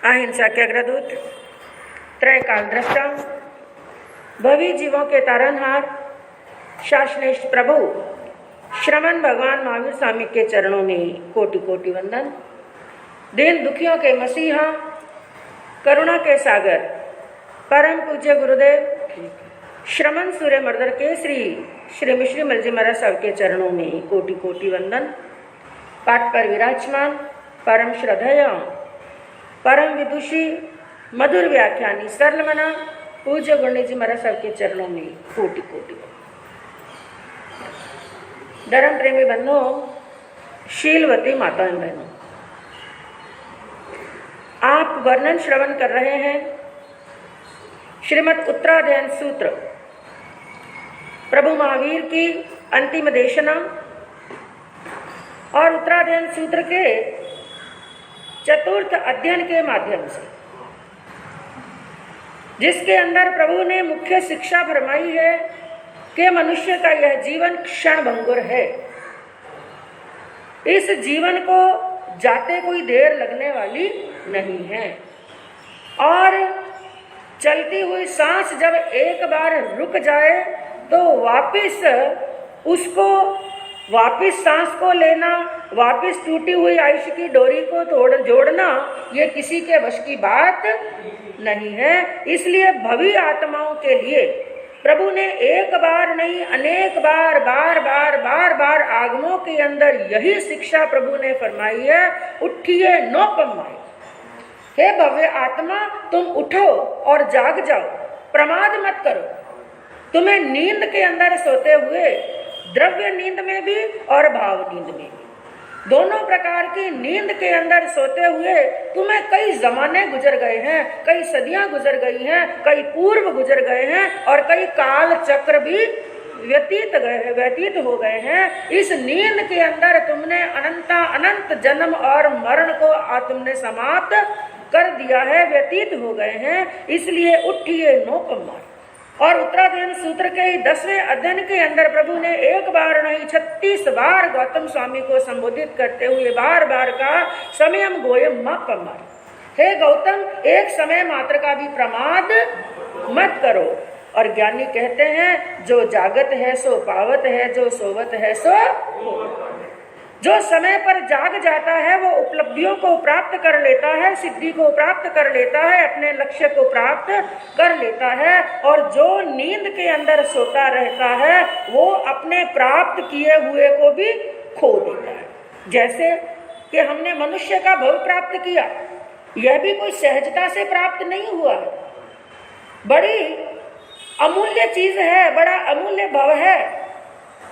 अहिंसा के अग्रदूत, त्रैकाल दृष्टा, भवी जीवों के तारनहार, शासनेश प्रभु श्रमण भगवान महावीर स्वामी के चरणों में कोटि कोटि वंदन। दीन दुखियों के मसीहा, करुणा के सागर, परम पूज्य गुरुदेव श्रमण सूर्य मर्दर के श्री मिश्री मलजी महाराज साहब के चरणों में कोटि कोटि वंदन। पाठ पर विराजमान परम श्रद्धेय, परम विदुषी, मधुर व्याख्यानी, सरल मना पूज्य गुरु जी महाराज साहब के चरणों में कोटि कोटि वंदन। धर्म प्रेमी बंधुओं, शीलवती माताएं बहनों, आप वर्णन श्रवण कर रहे हैं श्रीमद् उत्तराध्ययन सूत्र, प्रभु महावीर की अंतिम देशना और उत्तराध्ययन सूत्र के चतुर्थ अध्ययन के माध्यम से, जिसके अंदर प्रभु ने मुख्य शिक्षा फरमाई है कि मनुष्य का यह जीवन क्षणभंगुर है। इस जीवन को जाते कोई देर लगने वाली नहीं है और चलती हुई सांस जब एक बार रुक जाए तो वापिस सांस को लेना, वापिस टूटी हुई आयुष्य की डोरी को जोड़ना, ये किसी के वश की बात नहीं है। इसलिए भवी आत्माओं के लिए प्रभु ने एक बार नहीं अनेक बार बार आगमों के अंदर यही शिक्षा प्रभु ने फरमाई है, उठिए नो पमाए। हे भव्य आत्मा, तुम उठो और जाग जाओ, प्रमाद मत करो। तुम्हें नींद के अंदर सोते हुए, द्रव्य नींद में भी और भाव नींद में भी, दोनों प्रकार की नींद के अंदर सोते हुए तुम्हें कई जमाने गुजर गए हैं, कई सदियां गुजर गई हैं, कई पूर्व गुजर गए हैं और कई काल चक्र भी व्यतीत हो गए हैं। इस नींद के अंदर तुमने अनंत जन्म और मरण को तुमने समाप्त कर दिया है, व्यतीत हो गए हैं। इसलिए उठिए नो पमाए। और उत्तराध्ययन सूत्र के 10वें अध्ययन के अंदर प्रभु ने एक बार नहीं 36 बार गौतम स्वामी को संबोधित करते हुए बार कहा, समयम गोयम मा पमाए। हे गौतम, एक समय मात्र का भी प्रमाद मत करो। और ज्ञानी कहते हैं, जो जागत है सो पावत है, जो सोवत है सो जो समय पर जाग जाता है वो उपलब्धियों को प्राप्त कर लेता है, सिद्धि को प्राप्त कर लेता है, अपने लक्ष्य को प्राप्त कर लेता है। और जो नींद के अंदर सोता रहता है वो अपने प्राप्त किए हुए को भी खो देता है। जैसे कि हमने मनुष्य का भव प्राप्त किया, यह भी कोई सहजता से प्राप्त नहीं हुआ है, बड़ी अमूल्य चीज है, बड़ा अमूल्य भव है,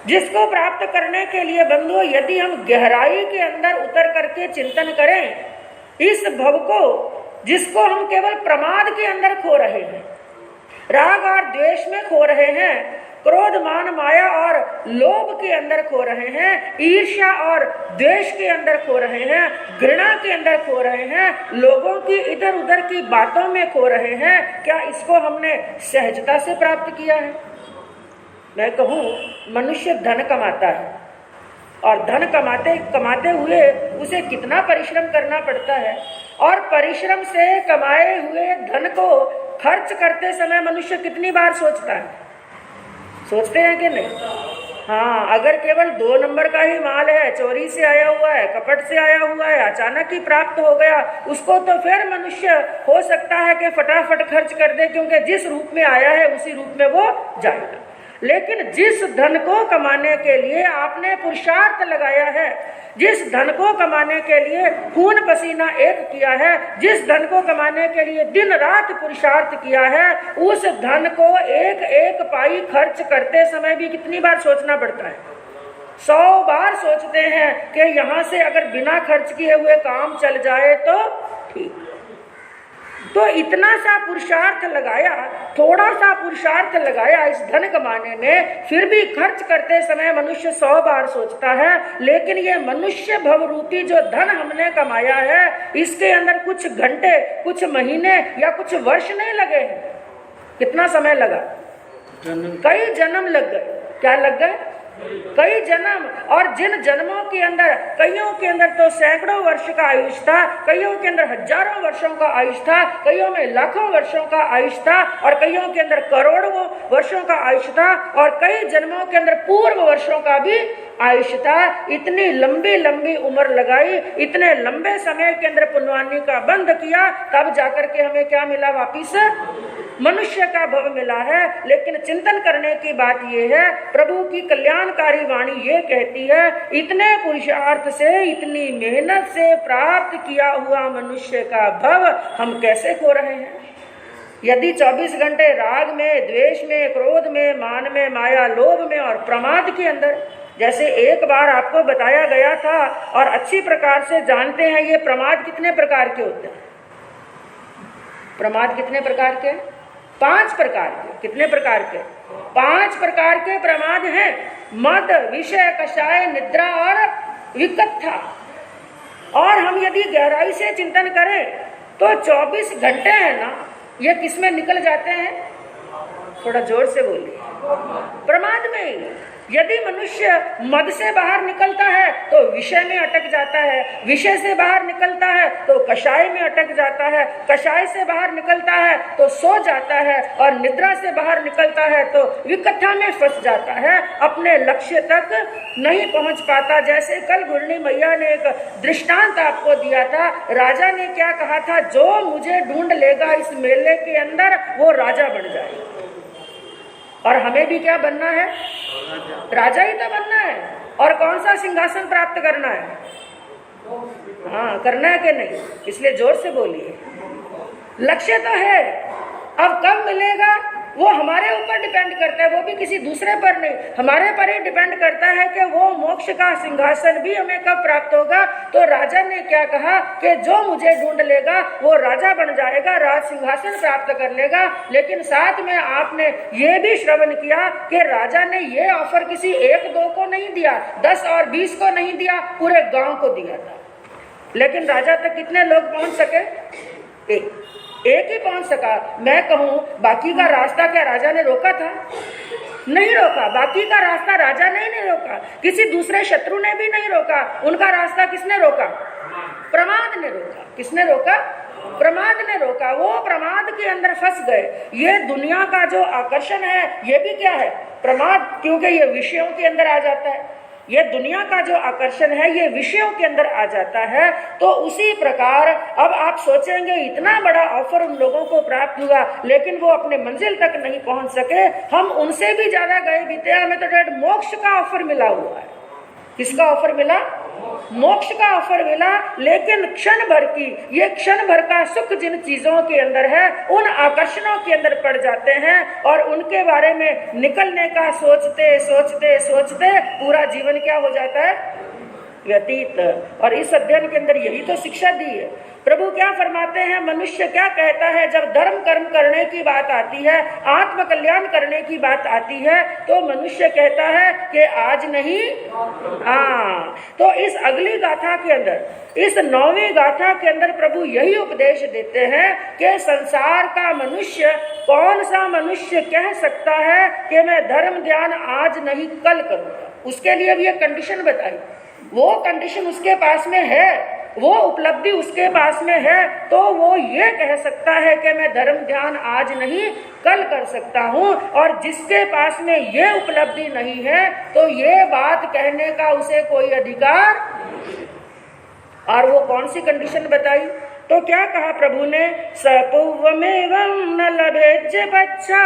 जिसको प्राप्त करने के लिए बंधुओं यदि हम गहराई के अंदर उतर करके चिंतन करें, इस भव को जिसको हम केवल प्रमाद के अंदर खो रहे हैं, राग और द्वेष में खो रहे हैं, क्रोध मान माया और लोभ के अंदर खो रहे हैं, ईर्ष्या और द्वेष के अंदर खो रहे हैं, घृणा के अंदर खो रहे हैं, लोगों की इधर उधर की बातों में खो रहे हैं, क्या इसको हमने सहजता से प्राप्त किया है? मैं कहूँ, मनुष्य धन कमाता है और धन कमाते हुए उसे कितना परिश्रम करना पड़ता है, और परिश्रम से कमाए हुए धन को खर्च करते समय मनुष्य कितनी बार सोचता है? सोचते हैं कि नहीं? हाँ, अगर केवल 2 नंबर का ही माल है, चोरी से आया हुआ है, कपट से आया हुआ है, अचानक ही प्राप्त हो गया, उसको तो फिर मनुष्य हो सकता है कि फटाफट खर्च कर दे, क्योंकि जिस रूप में आया है उसी रूप में वो जाएगा। लेकिन जिस धन को कमाने के लिए आपने पुरुषार्थ लगाया है, जिस धन को कमाने के लिए खून पसीना एक किया है, जिस धन को कमाने के लिए दिन रात पुरुषार्थ किया है, उस धन को एक एक पाई खर्च करते समय भी कितनी बार सोचना पड़ता है? 100 बार सोचते हैं कि यहाँ से अगर बिना खर्च किए हुए काम चल जाए तो ठीक। तो इतना सा पुरुषार्थ लगाया, थोड़ा सा पुरुषार्थ लगाया इस धन कमाने में, फिर भी खर्च करते समय मनुष्य 100 बार सोचता है। लेकिन ये मनुष्य भव रूपी जो धन हमने कमाया है, इसके अंदर कुछ घंटे, कुछ महीने या कुछ वर्ष नहीं लगे हैं। कितना समय लगा? कई जन्म लग गए। क्या लग गए? कई जन्म, और जिन जन्मों के अंदर कईयों के अंदर तो सैकड़ों वर्ष का आयुष था, कईयों के अंदर हजारों वर्षों का आयुष था, कईयों में लाखों वर्षों का आयुष था, और कईयों के अंदर करोड़ों वर्षों का आयुष था, और कई जन्मों के अंदर पूर्व वर्षों का भी आयुष था। इतनी लंबी लंबी उम्र लगाई, इतने लंबे समय के अंदर पुण्यवानी का बंध किया, तब जाकर के हमें क्या मिला? वापिस मनुष्य का भव मिला है। लेकिन चिंतन करने की बात यह है, प्रभु की कल्याणकारी वाणी ये कहती है, इतने पुरुषार्थ से, इतनी मेहनत से प्राप्त किया हुआ मनुष्य का भव हम कैसे खो रहे हैं? यदि 24 घंटे राग में, द्वेष में, क्रोध में, मान में, माया, लोभ में और प्रमाद के अंदर, जैसे एक बार आपको बताया गया था और अच्छी प्रकार से जानते हैं, ये प्रमाद कितने प्रकार के होते हैं? प्रमाद कितने प्रकार के? 5 प्रकार के। कितने प्रकार के? 5 प्रकार के प्रमाद हैं। मद, विषय, कषाय, निद्रा और विकत्था। और हम यदि गहराई से चिंतन करें तो 24 घंटे हैं ना, ये किस में निकल जाते हैं? थोड़ा जोर से बोलिए। प्रमाद में। यदि मनुष्य मद से बाहर निकलता है तो विषय में अटक जाता है, विषय से बाहर निकलता है तो कषाय में अटक जाता है, कषाय से बाहर निकलता है तो सो जाता है, और निद्रा से बाहर निकलता है तो विकथा में फंस जाता है, अपने लक्ष्य तक नहीं पहुंच पाता। जैसे कल गुरनी मैया ने एक दृष्टांत आपको दिया था, राजा ने क्या कहा था? जो मुझे ढूंढ लेगा इस मेले के अंदर वो राजा बन जाएगा। और हमें भी क्या बनना है? राजा ही तो बनना है। और कौन सा सिंहासन प्राप्त करना है? हाँ, करना है कि नहीं? इसलिए जोर से बोलिए। लक्ष्य तो है, अब कब मिलेगा वो हमारे ऊपर डिपेंड करता है, वो भी किसी दूसरे पर नहीं, हमारे पर ही डिपेंड करता है कि वो मोक्ष का सिंहासन भी हमें कब प्राप्त होगा। तो राजा ने क्या कहा कि जो मुझे ढूंढ लेगा वो राजा बन जाएगा, राज सिंहासन प्राप्त कर लेगा। लेकिन साथ में आपने ये भी श्रवण किया कि राजा ने ये ऑफर किसी 1-2 को नहीं दिया, 10 और 20 को नहीं दिया, पूरे गांव को दिया था। लेकिन राजा तक कितने लोग पहुंच सके? एक ही पहुंच सका। मैं कहूं बाकी का रास्ता क्या राजा ने रोका था? नहीं रोका। बाकी का रास्ता राजा ने नहीं रोका, किसी दूसरे शत्रु ने भी नहीं रोका। उनका रास्ता किसने रोका? प्रमाद ने रोका। किसने रोका? प्रमाद ने रोका। वो प्रमाद के अंदर फंस गए। ये दुनिया का जो आकर्षण है ये भी क्या है? प्रमाद, क्योंकि ये विषयों के अंदर आ जाता है। ये दुनिया का जो आकर्षण है ये विषयों के अंदर आ जाता है। तो उसी प्रकार अब आप सोचेंगे इतना बड़ा ऑफर उन लोगों को प्राप्त हुआ, लेकिन वो अपने मंजिल तक नहीं पहुंच सके। हम उनसे भी ज्यादा गए बीते, हमें तो डेढ़ मोक्ष का ऑफर मिला हुआ है। किसका ऑफर मिला? मोक्ष का ऑफर मिला। लेकिन क्षण भर की, ये क्षण भर का सुख जिन चीजों के अंदर है उन आकर्षणों के अंदर पड़ जाते हैं, और उनके बारे में निकलने का सोचते सोचते सोचते पूरा जीवन क्या हो जाता है? व्यतीत। और इस अध्ययन के अंदर यही तो शिक्षा दी है। प्रभु क्या फरमाते हैं, मनुष्य क्या कहता है जब धर्म कर्म करने की बात आती है, आत्म कल्याण करने की बात आती है, तो मनुष्य कहता है कि आज नहीं। हाँ, तो इस अगली गाथा के अंदर, इस 9वीं गाथा के अंदर प्रभु यही उपदेश देते हैं कि संसार का मनुष्य, कौन सा मनुष्य कह सकता है कि मैं धर्म ध्यान आज नहीं कल करूंगा। उसके लिए भी एक कंडीशन बताई। वो कंडीशन उसके पास में है, वो उपलब्धि उसके पास में है, तो वो ये कह सकता है कि मैं धर्म ध्यान आज नहीं कल कर सकता हूँ। और जिसके पास में ये उपलब्धि नहीं है तो ये बात कहने का उसे कोई अधिकार। और वो कौन सी कंडीशन बताई? तो क्या कहा प्रभु ने? सपूर्वमेवं न लभेज्य बच्छा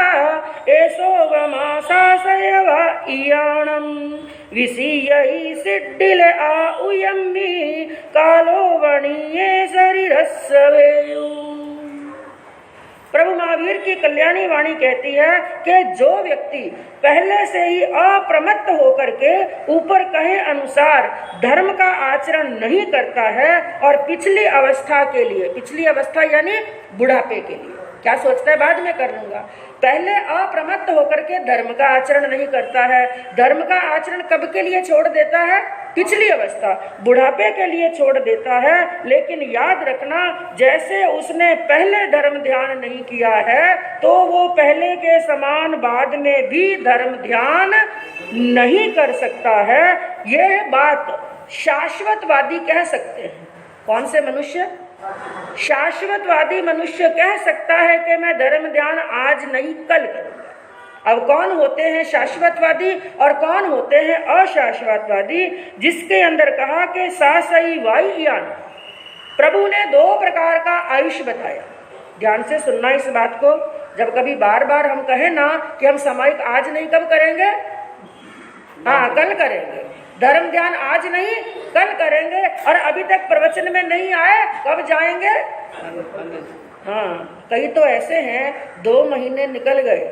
एसो वमासासयव इयाणं विसीयहि सिद्धिल आउयम्मि कालो वणीये शरीरस्वेयु। प्रभु महावीर की कल्याणी वाणी कहती है कि जो व्यक्ति पहले से ही अप्रमत्त होकर के ऊपर कहे अनुसार धर्म का आचरण नहीं करता है, और पिछली अवस्था के लिए, पिछली अवस्था यानी बुढ़ापे के लिए क्या सोचता है बाद में कर लूंगा, पहले अप्रमत्त होकर के धर्म का आचरण नहीं करता है। धर्म का आचरण कब के लिए छोड़ देता है? पिछली अवस्था, बुढ़ापे के लिए छोड़ देता है। लेकिन याद रखना, जैसे उसने पहले धर्म ध्यान नहीं किया है तो वो पहले के समान बाद में भी धर्म ध्यान नहीं कर सकता है, यह बात शाश्वतवादी कह सकते हैं। कौन से मनुष्य? शाश्वतवादी मनुष्य कह सकता है कि मैं धर्म ध्यान आज नहीं कल करूंगा। अब कौन होते हैं शाश्वतवादी और कौन होते हैं अशाश्वतवादी? जिसके अंदर कहा कि सासई वायुयान, प्रभु ने 2 प्रकार का आयुष बताया। ध्यान से सुनना इस बात को। जब कभी बार बार हम कहें ना कि हम सामायिक आज नहीं कब करेंगे, हाँ कल करेंगे, धर्म ध्यान आज नहीं कल करेंगे, और अभी तक प्रवचन में नहीं आए कब जाएंगे? हाँ, कई तो ऐसे हैं 2 महीने निकल गए,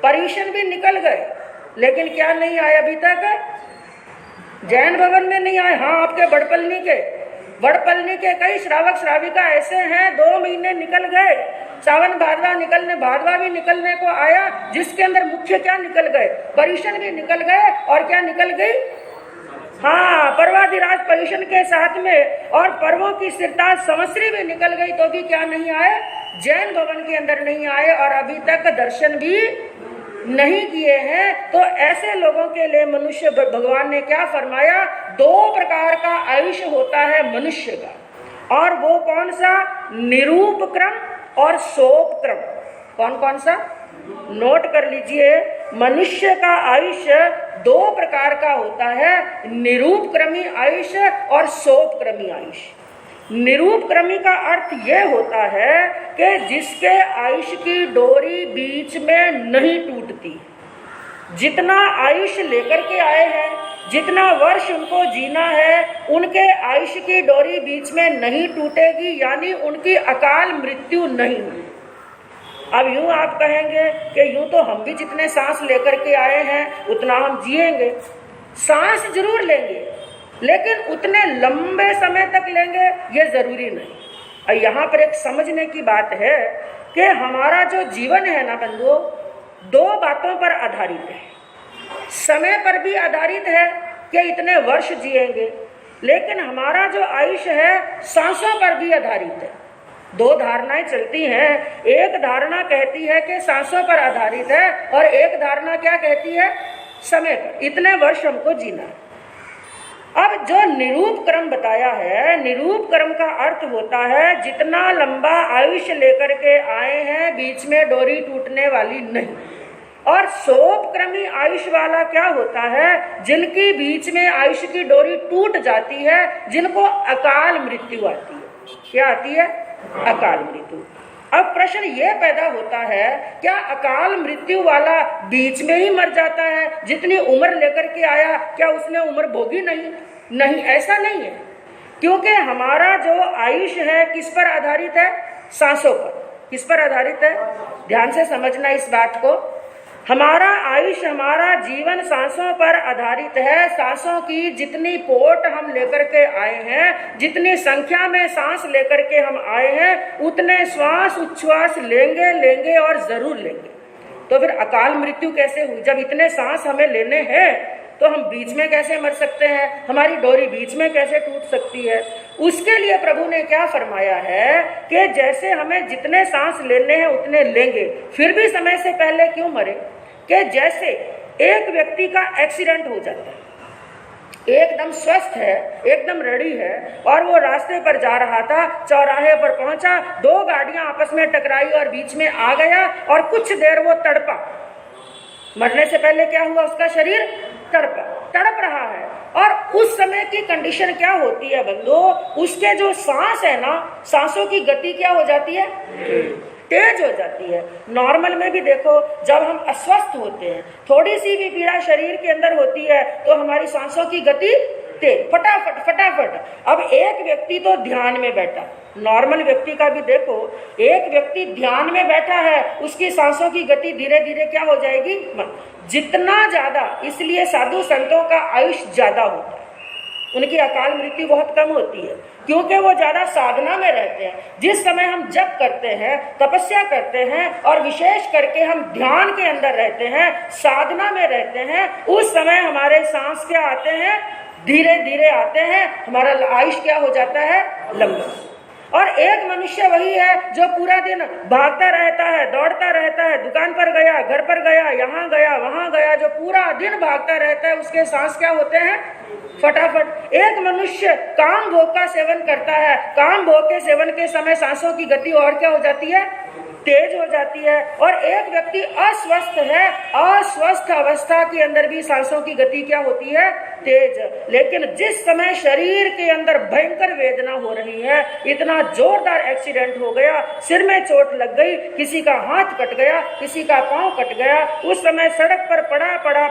पर्यूषण भी निकल गए, लेकिन क्या नहीं आए अभी तक? जैन भवन में नहीं आए। हाँ, आपके बड़पलनी के कई श्रावक श्राविका ऐसे हैं 2 महीने निकल गए, सावन भादवा भी निकलने को आया, जिसके अंदर मुख्य क्या निकल गए? पर्यूषण भी निकल गए, और क्या निकल गई? हाँ, पर्वाधिराज पर्यूषण के साथ में, और पर्वों की स्थिरता संवत्सरी भी निकल गई, तो भी क्या नहीं आए? जैन भवन के अंदर नहीं आए, और अभी तक दर्शन भी नहीं किए हैं। तो ऐसे लोगों के लिए मनुष्य, भगवान ने क्या फरमाया? 2 प्रकार का आयुष होता है मनुष्य का, और वो कौन सा? निरूप क्रम और सोप क्रम। कौन कौन सा? नोट कर लीजिए। मनुष्य का आयुष 2 प्रकार का होता है, निरूप क्रमी आयुष और सोप क्रमी आयुष। निरूप क्रमी का अर्थ यह होता है कि जिसके आयुष की डोरी बीच में नहीं टूटती। जितना आयुष लेकर के आए हैं, जितना वर्ष उनको जीना है, उनके आयुष की डोरी बीच में नहीं टूटेगी, यानी उनकी अकाल मृत्यु नहीं हुई। अब यूं आप कहेंगे कि यूं तो हम भी जितने सांस लेकर के आए हैं उतना हम जिएंगे। सांस जरूर लेंगे, लेकिन उतने लंबे समय तक लेंगे ये जरूरी नहीं। और यहाँ पर एक समझने की बात है कि हमारा जो जीवन है ना बंधुओं, 2 बातों पर आधारित है। समय पर भी आधारित है कि इतने वर्ष जिएंगे, लेकिन हमारा जो आयुष है सांसों पर भी आधारित है। 2 धारणाएं चलती हैं। एक धारणा कहती है कि सांसों पर आधारित है, और एक धारणा क्या कहती है? समय पर, इतने वर्ष हमको जीना है। अब जो निरूप क्रम बताया है, निरूप क्रम का अर्थ होता है जितना लंबा आयुष लेकर के आए हैं, बीच में डोरी टूटने वाली नहीं। और सोप क्रमी आयुष वाला क्या होता है? जिनकी बीच में आयुष की डोरी टूट जाती है, जिनको अकाल मृत्यु आती है। क्या आती है? अकाल मृत्यु। अब प्रश्न यह पैदा होता है, क्या अकाल मृत्यु वाला बीच में ही मर जाता है? जितनी उम्र लेकर के आया, क्या उसने उम्र भोगी नहीं, ऐसा नहीं है। क्योंकि हमारा जो आयुष है किस पर आधारित है? सांसों पर। किस पर आधारित है? ध्यान से समझना इस बात को। हमारा आयुष, हमारा जीवन सांसों पर आधारित है। सांसों की जितनी पोट हम लेकर के आए हैं, जितनी संख्या में सांस लेकर के हम आए हैं, उतने श्वास उच्छ्वास लेंगे और जरूर लेंगे। तो फिर अकाल मृत्यु कैसे हुई? जब इतने सांस हमें लेने हैं तो हम बीच में कैसे मर सकते हैं? हमारी डोरी बीच में कैसे टूट सकती है? उसके लिए प्रभु ने क्या फरमाया है कि जैसे हमें जितने सांस लेने हैं उतने लेंगे, फिर भी समय से पहले क्यों मरे? कि जैसे एक व्यक्ति का एक्सीडेंट हो जाता है, एकदम स्वस्थ है, एकदम रेडी है, और वो रास्ते पर जा रहा था, चौराहे पर पहुंचा, 2 गाड़ियां आपस में टकराई और बीच में आ गया, और कुछ देर वो तड़पा। मरने से पहले क्या हुआ? उसका शरीर तड़प रहा है। और उस समय की कंडीशन क्या होती है बंधु? उसके जो सांस है ना, सांसों की गति क्या हो जाती है? तेज हो जाती है। नॉर्मल में भी देखो, जब हम अस्वस्थ होते हैं, थोड़ी सी भी पीड़ा शरीर के अंदर होती है तो हमारी सांसों की गति तेज, फटाफट। अब एक व्यक्ति तो ध्यान में बैठा, नॉर्मल व्यक्ति का भी देखो, एक व्यक्ति ध्यान में बैठा है, उसकी सांसों की गति धीरे धीरे क्या हो जाएगी? जितना ज्यादा, इसलिए साधु संतों का आयुष ज्यादा होता है, उनकी अकाल मृत्यु बहुत कम होती है, क्योंकि वो ज्यादा साधना में रहते हैं। जिस समय हम जप करते हैं, तपस्या करते हैं, और विशेष करके हम ध्यान के अंदर रहते हैं, साधना में रहते हैं, उस समय हमारे सांस क्या आते हैं? धीरे धीरे आते हैं, हमारा आयुष क्या हो जाता है? लंबा। और एक मनुष्य वही है जो पूरा दिन भागता रहता है, दौड़ता रहता है, दुकान पर गया, घर पर गया, यहाँ गया, वहां गया, जो पूरा दिन भागता रहता है, उसके सांस क्या होते हैं? फटाफट। एक मनुष्य काम भोग का सेवन करता है, काम भोग के सेवन के समय सांसों की गति और क्या हो जाती है? तेज हो जाती है। और एक व्यक्ति अस्वस्थ है, अस्वस्थ अवस्था के अंदर भी सांसों की गति क्या होती है? तेज। लेकिन जिस समय शरीर के अंदर भयंकर वेदना हो रही है, इतना जोरदार एक्सीडेंट हो गया, सिर में चोट लग गई, किसी का हाथ कट गया, किसी का पांव कट गया, उस समय सड़क पर पड़ा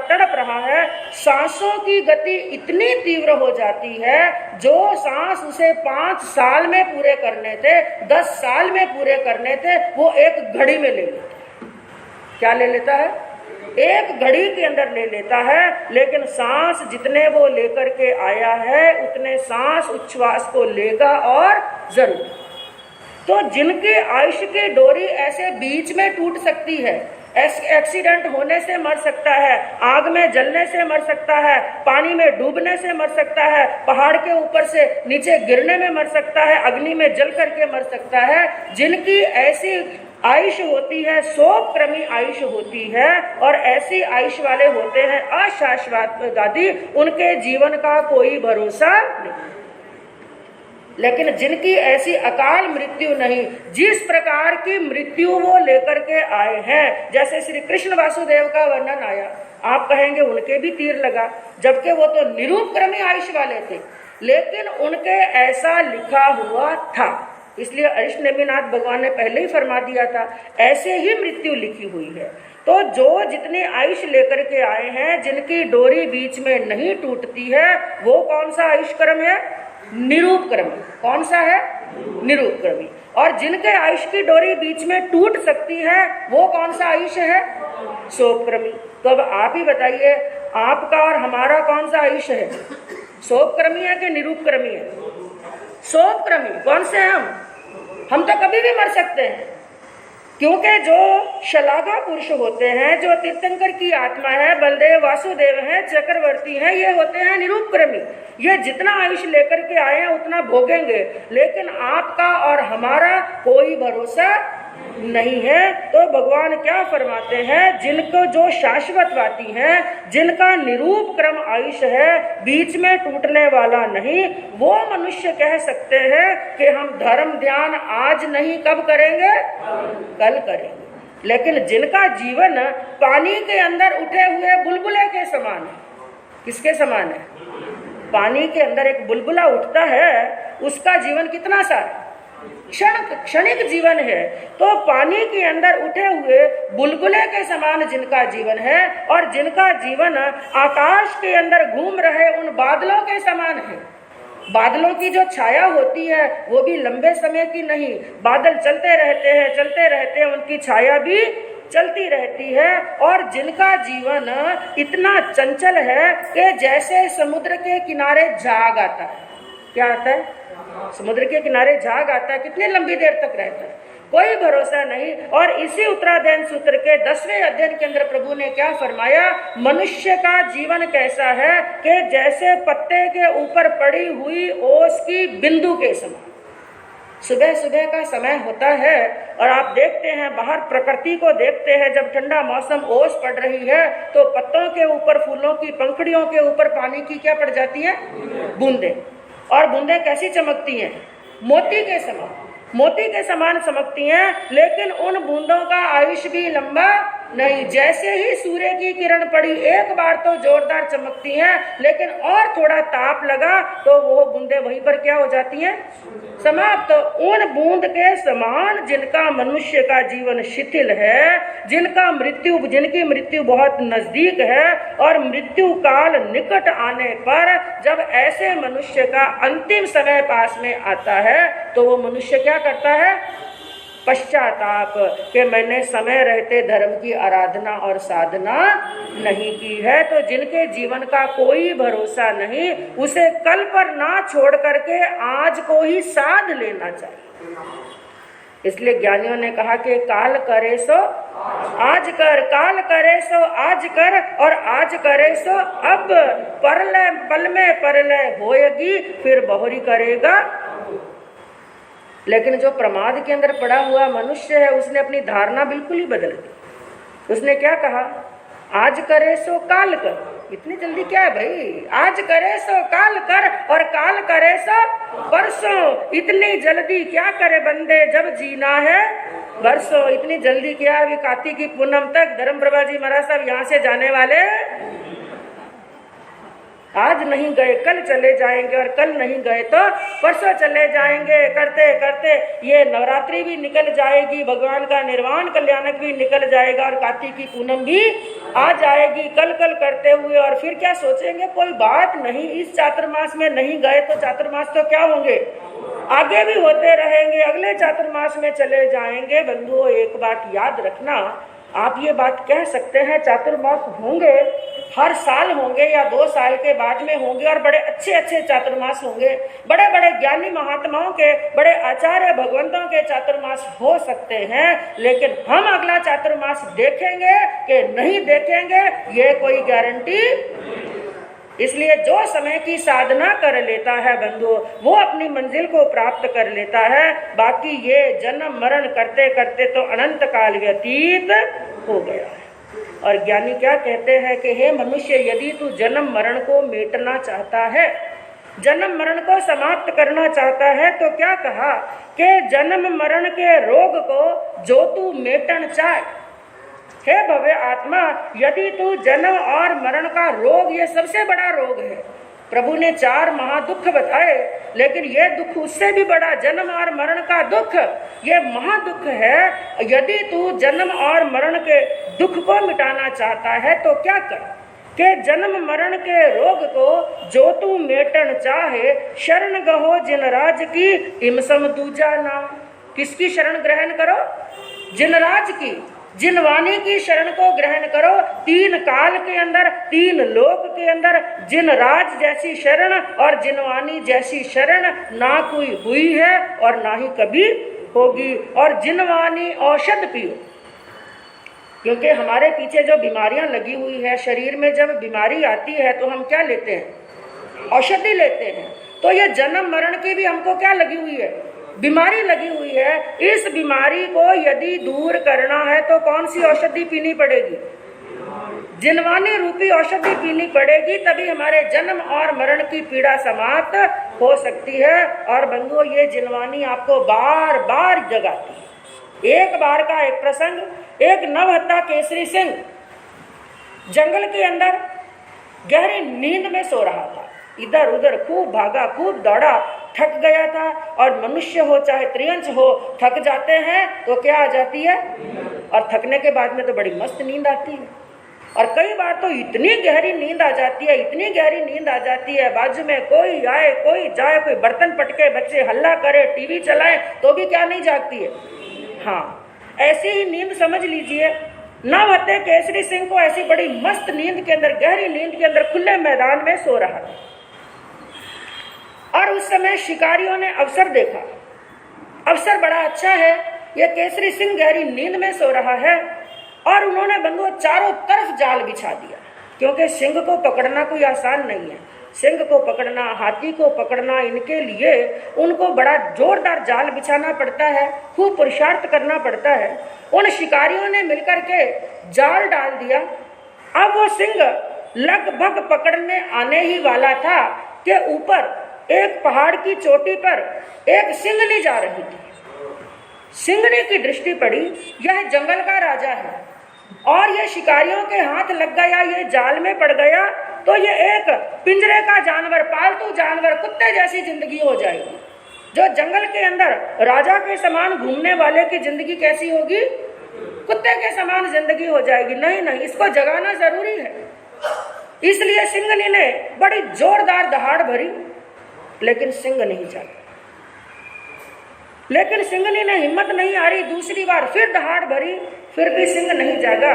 तड़प रहा है, सांसों की गति इतनी तीव्र हो जाती है, जो सांस उसे 5 साल में पूरे करने थे, 10 साल में पूरे करने थे, वो एक घड़ी में ले लेता है। क्या ले लेता है? एक घड़ी के अंदर ले लेता है। लेकिन सांस जितने वो लेकर के आया है, उतने सांस उच्छ्वास को लेगा और जरूर। तो जिनकी आयुष की डोरी ऐसे बीच में टूट सकती है, एक्सीडेंट होने से मर सकता है, आग में जलने से मर सकता है, पानी में डूबने से मर सकता है, पहाड़ के ऊपर से नीचे गिरने में मर सकता है, अग्नि में जल करके मर सकता है, जिनकी ऐसी आयुष होती है, 100 क्रमी आयुष होती है, और ऐसी आयुष वाले होते हैं अशाश्वतवादी, उनके जीवन का कोई भरोसा नहीं। लेकिन जिनकी ऐसी अकाल मृत्यु नहीं, जिस प्रकार की मृत्यु वो लेकर के आए हैं, जैसे श्री कृष्ण वासुदेव का वर्णन आया, आप कहेंगे उनके भी तीर लगा, जबकि वो तो निरूपक्रमी आयुष वाले थे, लेकिन उनके ऐसा लिखा हुआ था। इसलिए अरिष्टनेमिनाथ भगवान ने पहले ही फरमा दिया था, ऐसे ही मृत्यु लिखी हुई है। तो जो जितने आयुष लेकर के आए हैं, जिनकी डोरी बीच में नहीं टूटती है, वो कौन सा आयुष क्रम है? निरूपक्रमी। कौन सा है? निरूपक्रमी। और जिनके आयुष की डोरी बीच में टूट सकती है, वो कौन सा आयुष है? सोपक्रमी। तो अब आप ही बताइए, आपका और हमारा कौन सा आयुष है? सोपक्रमी है कि निरूपक्रमी है? सोपक्रमी। कौन से हैं हम तो कभी भी मर सकते हैं, क्योंकि जो शलाघा पुरुष होते हैं, जो तीर्थंकर की आत्मा है, बलदेव वासुदेव हैं, चक्रवर्ती हैं, ये होते हैं निरूपक्रमी। ये जितना आयुष लेकर के आए हैं उतना भोगेंगे, लेकिन आपका और हमारा कोई भरोसा नहीं है। तो भगवान क्या फरमाते हैं, जिनको जो शाश्वतवादी हैं, जिनका निरूप क्रम आयुष है, बीच में टूटने वाला नहीं, वो मनुष्य कह सकते हैं कि हम धर्म ध्यान आज नहीं, कब करेंगे? कल करेंगे। लेकिन जिनका जीवन पानी के अंदर उठे हुए बुलबुले के समान है, किसके समान है? पानी के अंदर एक बुलबुला उठता है, उसका जीवन कितना सा क्षणिक जीवन है। तो पानी के अंदर उठे हुए बुलबुले के समान जिनका जीवन है, और जिनका जीवन आकाश के अंदर घूम रहे उन बादलों के समान है। बादलों की जो छाया होती है वो भी लंबे समय की नहीं, बादल चलते रहते हैं, उनकी छाया भी चलती रहती है। और जिनका जीवन इतना चंचल है कि जैसे समुद्र के किनारे झाग आता है। क्या आता है? समुद्र के किनारे झाग आता है, कितनी लंबी देर तक रहता है, कोई भरोसा नहीं। और इसी उत्तराध्ययन सूत्र के 10वें अध्ययन के अंदर प्रभु ने क्या फरमाया, मनुष्य का जीवन कैसा है कि जैसे पत्ते के ऊपर पड़ी हुई ओस की बिंदु के समान। सुबह सुबह का समय होता है और आप देखते हैं, बाहर प्रकृति को देखते हैं, जब ठंडा मौसम, ओस पड़ रही है, तो पत्तों के ऊपर, फूलों की पंखुड़ियों के ऊपर पानी की क्या पड़ जाती है? बूंदे। और बूंदे कैसी चमकती हैं? मोती के समान, मोती के समान चमकती हैं। लेकिन उन बूंदों का आयुष भी लंबा नहीं। जैसे ही सूर्य की किरण पड़ी, एक बार तो जोरदार चमकती हैं, लेकिन और थोड़ा ताप लगा तो वो बूंदे वहीं पर क्या हो जाती हैं? समाप्त। तो उन बूंद के समान जिनका मनुष्य का जीवन शिथिल है, जिनकी मृत्यु बहुत नजदीक है, और मृत्यु काल निकट आने पर जब ऐसे मनुष्य का अंतिम समय पास में आता है, तो वो मनुष्य क्या करता है? पश्चाताप कि मैंने समय रहते धर्म की आराधना और साधना नहीं की है। तो जिनके जीवन का कोई भरोसा नहीं, उसे कल पर ना छोड़ करके आज को ही साध लेना चाहिए। इसलिए ज्ञानियों ने कहा कि काल करे सो आज कर, काल करे सो आज कर, और आज करे सो अब। परलय पल में परलय होएगी, फिर बहुरी करेगा। लेकिन जो प्रमाद के अंदर पड़ा हुआ मनुष्य है उसने अपनी धारणा बिल्कुल ही बदल दी। उसने क्या कहा, आज करे सो काल कर। इतनी जल्दी क्या है भाई, आज करे सो काल कर और काल करे सो परसों। इतनी जल्दी क्या करे बंदे जब जीना है बरसों। इतनी जल्दी क्या, अभी कार्तिक की पूनम तक धर्म प्रभा जी महाराज साहब यहाँ से जाने वाले, आज नहीं गए कल चले जाएंगे और कल नहीं गए तो परसों चले जाएंगे। करते करते ये नवरात्रि भी निकल जाएगी, भगवान का निर्वाण कल्याणक भी निकल जाएगा और कार्तिक की पूनम भी आ जाएगी कल कल करते हुए। और फिर क्या सोचेंगे, कोई बात नहीं, इस चातुर्मास में नहीं गए तो चातुर्मास तो क्या होंगे, आगे भी होते रहेंगे, अगले चातुर्मास में चले जाएंगे। बंधुओं एक बात याद रखना, आप ये बात कह सकते हैं चातुर्मास होंगे, हर साल होंगे या 2 साल के बाद में होंगे और बड़े अच्छे अच्छे चातुर्मास होंगे, बड़े बड़े ज्ञानी महात्माओं के, बड़े आचार्य भगवंतों के चातुर्मास हो सकते हैं। लेकिन हम अगला चातुर्मास देखेंगे कि नहीं देखेंगे ये कोई गारंटी। इसलिए जो समय की साधना कर लेता है बंधुओं वो अपनी मंजिल को प्राप्त कर लेता है। बाकी ये जन्म मरण करते करते तो अनंत काल व्यतीत हो गया है। और ज्ञानी क्या कहते हैं कि हे मनुष्य, यदि तू जन्म मरण को मिटना चाहता है, जन्म मरण को समाप्त करना चाहता है, तो क्या कहा कि जन्म मरण के रोग को जो तू मेटन चाहे, हे भव्य आत्मा, यदि तू जन्म और मरण का रोग, ये सबसे बड़ा रोग है। प्रभु ने 4 महादुख बताए, लेकिन ये दुख उससे भी बड़ा, जन्म और मरण का दुख ये महादुख है। यदि तू जन्म और मरण के दुख को मिटाना चाहता है तो क्या कर के जन्म मरण के रोग को जो तू मेटन चाहे, शरण गहो जिन राज की इमसम दूजा नाम। किसकी शरण ग्रहण करो, जिन राज की, जिन वाणी की शरण को ग्रहण करो। 3 काल के अंदर, 3 लोक के अंदर जिन राज जैसी शरण और जिन वाणी जैसी शरण ना कोई हुई है और ना ही कभी होगी। और जिन वाणी औषध पियो, क्योंकि हमारे पीछे जो बीमारियां लगी हुई है, शरीर में जब बीमारी आती है तो हम क्या लेते हैं, औषधि लेते हैं। तो ये जन्म मरण की भी हमको क्या लगी हुई है, बीमारी लगी हुई है। इस बीमारी को यदि दूर करना है तो कौन सी औषधि पीनी पड़ेगी, जिनवानी रूपी औषधि पीनी पड़ेगी, तभी हमारे जन्म और मरण की पीड़ा समाप्त हो सकती है। और बंधुओं ये जिनवानी आपको बार बार जगाती है। एक बार का एक प्रसंग, एक नवहत्ता केसरी सिंह जंगल के अंदर गहरी नींद में सो रहा था। इधर उधर खूब भागा, खूब दौड़ा, थक गया था। और मनुष्य हो चाहे त्रियंच हो, थक जाते हैं तो क्या आ जाती है, और थकने के बाद में तो बड़ी मस्त नींद आती है। और कई बार तो इतनी गहरी नींद आ जाती है, इतनी गहरी नींद आ जाती है, बाजू में कोई आए कोई जाए, कोई बर्तन पटके, बच्चे हल्ला करे, टीवी चलाए तो भी क्या नहीं जागती है। हाँ, ऐसी ही नींद समझ लीजिए। नवहत्ते केसरी सिंह को ऐसी बड़ी मस्त नींद के अंदर, गहरी नींद के अंदर खुले मैदान में सो रहा था। और उस समय शिकारियों ने अवसर देखा। अवसर बड़ा अच्छा है, यह केसरी सिंह गहरी नींद में सो रहा है और उन्होंने बंधुओं चारों तरफ जाल बिछा दिया, क्योंकि सिंह को पकड़ना कोई आसान नहीं है। सिंह को पकड़ना, हाथी को पकड़ना, इनके लिए उनको बड़ा जोरदार जाल बिछाना पड़ता है, खूब पुरुषार्थ करना पड़ता है। उन शिकारियों ने मिलकर के जाल डाल दिया। अब वो सिंह लगभग पकड़ने आने ही वाला था कि ऊपर एक पहाड़ की चोटी पर एक सिंहनी जा रही थी। सिंहनी की दृष्टि पड़ी, यह जंगल का राजा है और ये शिकारियों के हाथ लग गया, ये जाल में पड़ गया तो ये एक पिंजरे का जानवर, पालतू जानवर, कुत्ते जैसी जिंदगी हो जाएगी। जो जंगल के अंदर राजा के समान घूमने वाले की जिंदगी कैसी होगी, कुत्ते के समान जिंदगी हो जाएगी। नहीं नहीं, इसको जगाना जरूरी है। इसलिए सिंहनी ने बड़ी जोरदार दहाड़ भरी, लेकिन सिंह नहीं जागा। लेकिन सिंहनी ने हिम्मत नहीं हारी, दूसरी बार फिर दहाड़ भरी, फिर भी सिंह नहीं जागा।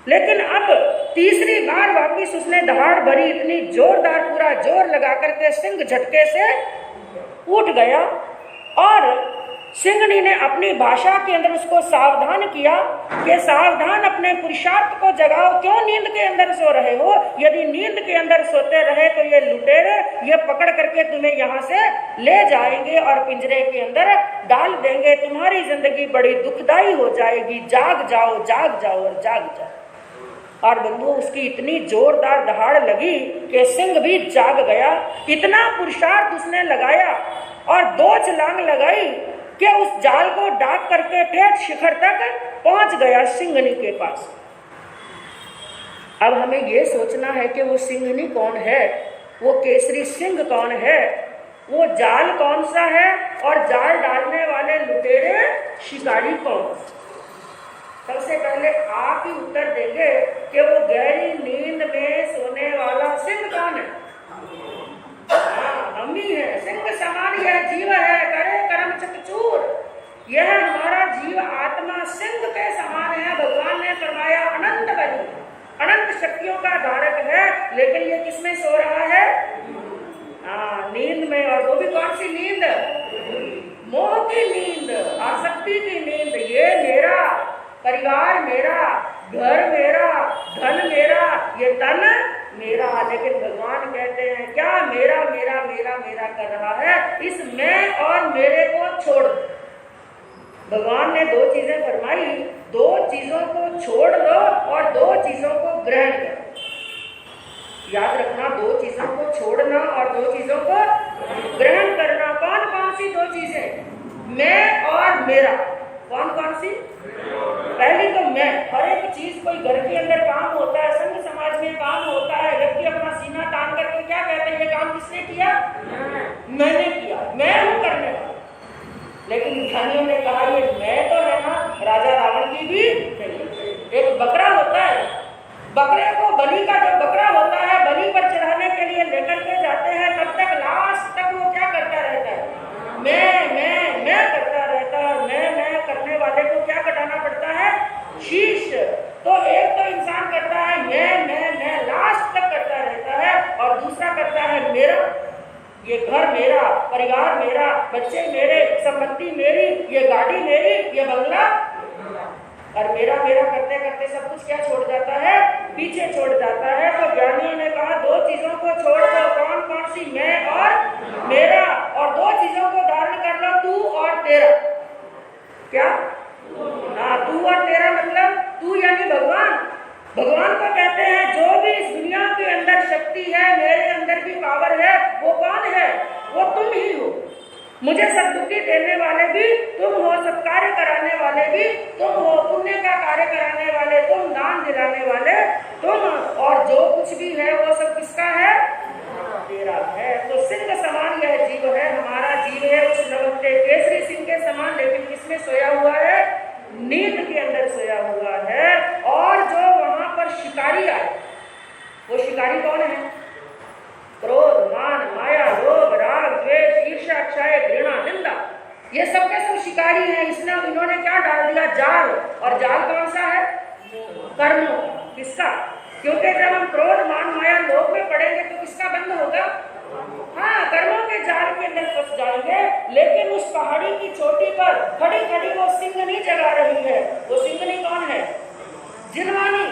लेकिन अब तीसरी बार वापिस उसने दहाड़ भरी, इतनी जोरदार, पूरा जोर लगा करके सिंह झटके से उठ गया और सिंहनी ने अपनी भाषा के अंदर उसको सावधान किया कि सावधान, अपने पुरुषार्थ को जगाओ, क्यों नींद के अंदर सो रहे हो? यदि नींद के अंदर सोते रहे तो ये लुटेरे ये पकड़ करके तुम्हें यहाँ से ले जाएंगे और पिंजरे के अंदर डाल देंगे, तुम्हारी जिंदगी बड़ी दुखदाई हो जाएगी, जाग जाओ और जाग जाओ। और बंधुओं, उसकी इतनी जोरदार दहाड़ लगी कि सिंह भी जाग गया। इतना पुरुषार्थ उसने लगाया और 2 छलांग लगाई कि उस जाल को डाक करके ठेठ शिखर तक पहुंच गया सिंहनी के पास। अब हमें ये सोचना है कि वो सिंहनी कौन है, वो केसरी सिंह कौन है, वो जाल कौन सा है और जाल डालने वाले लुटेरे शिकारी कौन? सबसे पहले आप ही उत्तर देंगे कि वो गहरी नींद में सोने वाला सिंह कौन है? हम ही है। सिंह समान यह जीव है, करे कर्म चकचूर। यह हमारा जीव आत्मा सिंह के समान है। भगवान ने फरमाया अनंत बली, अनंत शक्तियों का धारक है, लेकिन ये किसमें सो रहा है? नींद में। और वो भी कौन सी नींद? मोह की नींद, आसक्ति की नींद। ये मेरा परिवार, मेरा घर, मेरा धन, मेरा ये तन मेरा। लेकिन भगवान कहते हैं क्या? मेरा मेरा मेरा मेरा कर रहा है। इस मैं और मेरे को छोड़। भगवान ने 2 चीजें फरमाई, 2 चीजों को छोड़ दो और 2 चीजों को ग्रहण करो। याद रखना, 2 चीजों को छोड़ना और 2 चीजों को ग्रहण करना। कौन कौन सी 2 चीजें? मैं और मेरा। कौन कौन सी? पहली तो मैं। हर एक चीज, कोई घर के अंदर काम होता है, संघ समाज में काम होता है, व्यक्ति अपना सीना तान करके क्या कहते हैं? ये काम किसने किया? मैंने किया, मैं हूं करने वाला। लेकिन ज्ञानियों ने कहा ये मैं तो है ना, राजा रावण की भी नहीं। एक बकरा होता है, बकरे को बलि का जो बकरा होता है बलि पर चढ़ाने के लिए लेकर के जाते हैं, तब तक लास्ट तक वो क्या करता रहता है? मैं करता रहता है। मैं करने वाले को क्या कटाना पड़ता है? शीश। तो एक तो इंसान करता है मैं लास्ट तक करता रहता है, और दूसरा करता है मेरा। ये घर मेरा, परिवार मेरा, बच्चे मेरे, संपत्ति मेरी, ये गाड़ी मेरी, ये बंगला। और मेरा मेरा करते करते सब कुछ क्या छोड़ जाता है? पीछे छोड़ जाता है। तो ज्ञानियों ने कहा 2 चीजों को छोड़ दो। कौन कौन सी? मैं और मेरा। और 2 चीजों को धारण कर लो, तू और तेरा। क्या? तू और तेरा मतलब तू यानी भगवान। भगवान को कहते हैं जो भी इस दुनिया के अंदर शक्ति है, मेरे अंदर भी पावर है, वो कौन है? वो तुम ही हो। मुझे सद्बुद्धि देने वाले भी तुम हो, सत्कार्य कराने वाले भी तुम हो, पुण्य का कार्य कराने वाले तुम, दान दिलाने वाले तुम, और जो कुछ भी है वो सब किसका है? तेरा है। तो सिंह समान यह जीव है, हमारा जीव है उस नवते केसरी सिंह के समान, लेकिन किसमें सोया हुआ है? नींद के अंदर सोया हुआ है। और जो वहां पर शिकारी आए, वो शिकारी कौन है? क्रोध, मान, माया, लोभ, राग, द्वेष, ईर्ष्या, क्षय, घृणा, निंदा, ये सब के सब शिकारी हैं। इन्होंने क्या डाल दिया? जाल। और जाल कौन सा है? कर्मों। किसका? क्योंकि जब हम क्रोध, मान, माया, लोभ में पड़ेंगे तो किसका बंद होगा? कर्मों के जाल के अंदर फंस जाएंगे। लेकिन उस पहाड़ी की चोटी पर खड़ी खड़ी वो सिंहनी जगा रही है। वो सिंहनी कौन है? जिनवानी।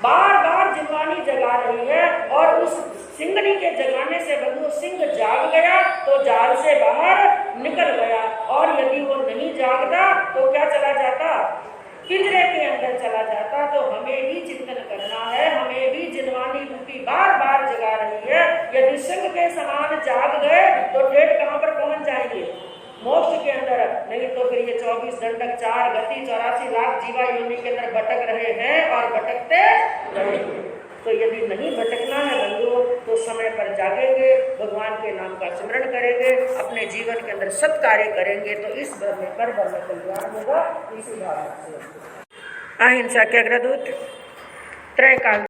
बार बार जिनवानी जगा रही है। और उस सिंहनी के जगाने से बंधु सिंह जाग गया तो जाल से बाहर निकल गया। और यदि वो नहीं जागता तो क्या चला जाता? पिंजरे के अंदर चला जाता। तो हमें भी चिंतन करना है, हमें भी जिनवानी रूपी बार बार जगा रही है। यदि सिंह के समान जाग गए तो ठेठ कहां पर पहुंच जाएंगे? मोक्ष के अंदर। नहीं तो फिर ये 24 दंडक 4 गति 84 लाख जीवा योनि के अंदर भटक रहे हैं और भटकते रहेंगे। तो यदि नहीं भटकना है बंधुओं तो समय पर जागेंगे, भगवान के नाम का स्मरण करेंगे, अपने जीवन के अंदर सत्कार्य करेंगे तो इस भर में कल्याण होगा। इसी भावना से अहिंसा के अग्रदूत त्रय काल